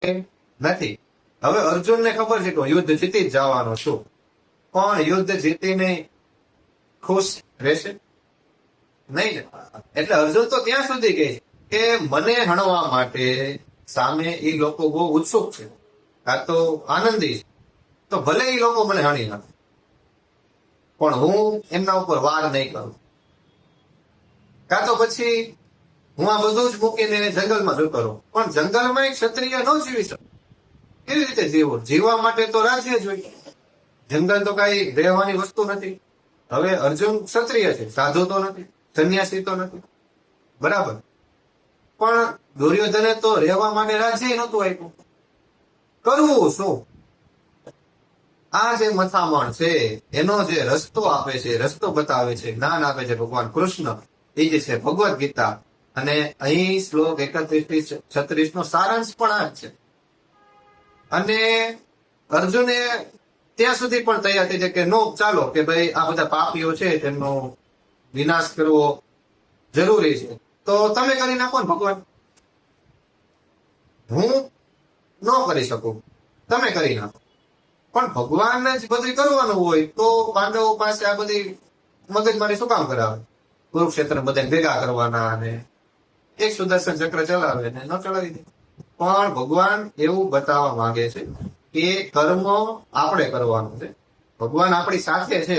નથી. હવે અર્જુનને ખબર છે કે યુદ્ધ જીતી જ જવાનો છું, પણ યુદ્ધ જીતીને ખુશ રહેશે નહીં. એટલે અર્જુન તો ત્યાં સુધી કહે કે મને હણવા માટે સામે એ લોકો બહુ ઉત્સુક છે, આ તો આનંદી છે, તો ભલે એ લોકો મને હણી નાખે પણ હું એમના ઉપર વાર નહીં કરું. કાં તો પછી હું આ બધું જ મૂકીને જંગલમાં જતો રહું. પણ જંગલમાં એક ક્ષત્રિય ન જીવી શકે. કેવી રીતે જીવવું? જીવવા માટે તો રાજ્ય જોઈએ. જંગલ તો કઈ રહેવાની વસ્તુ નથી. હવે અર્જુન ક્ષત્રિય છે, સાધુ તો નથી, સંન્યાસી તો નથી, બરાબર, પણ દુર્યોધને તો રહેવા માટે રાજ્ય નહોતું આપ્યું. કરવું શું? આ જે મથામણ છે એનો જે રસ્તો આપે છે, રસ્તો બતાવે છે, જ્ઞાન આપે છે ભગવાન કૃષ્ણ, એ જે છે ભગવદ્ ગીતા. અને અહીં શ્લોક 31-36 નો સારાંશ પણ આ જ છે. અને અર્જુને ત્યાં સુધી પણ તૈયાર થઈ છે કે નો, ચાલો કે ભાઈ આ બધા પાપીઓ છે તેમનો વિનાશ કરવો જરૂરી છે, તો તમે કરી નાખો ને ભગવાન, હું ન કરી શકું, તમે કરી નાખો. પણ ભગવાનને જ બધું કરવાનું હોય તો પાંડવો પાસે આ બધી મગજમારી શું કામ કરાવે? કુરુક્ષેત્ર બધા ભેગા કરવાના અને એક સુદર્શન ચક્ર ચલાવે ને ન ચલાવી દે. પણ ભગવાન એવું બતાવવા માંગે છે કે કર્મ આપણે કરવાનું છે. ભગવાન આપણી સાથે છે,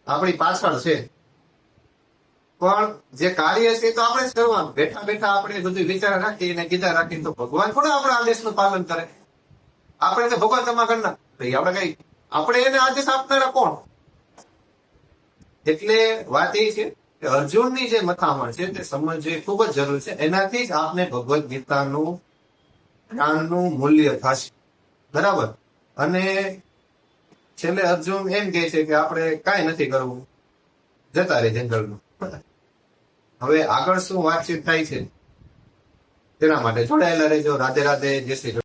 આપણી પાછળ છે, પણ જે કાર્ય છે તો આપણે જ કરવાનું. બેઠા બેઠા આપણે બધું વિચાર રાખીને કીધા રાખીને તો ભગવાન થોડા આપણા આદેશનું પાલન કરે. આપણે તો ભગવાન તમા કરના આપણે કઈ, આપણે એને આદેશ આપનારા કોણ? એટલે વાત એ છે કે અર્જુનની જે મથામણ છે તે સમજવી ખૂબ જ જરૂરી છે. એનાથી જ આપને ભગવદ્ ગીતાનું જ્ઞાનનું મૂલ્ય થશે, બરાબર. અને છેલ્લે અર્જુન એમ કહે છે કે આપણે કાંઈ નથી કરવું, જતા રહે જંગલમાં. હવે આગળ શું વાતચીત થાય છે તેના માટે જોડાયેલા રહેજો. રાધે રાધે, જય શ્રી કૃષ્ણ.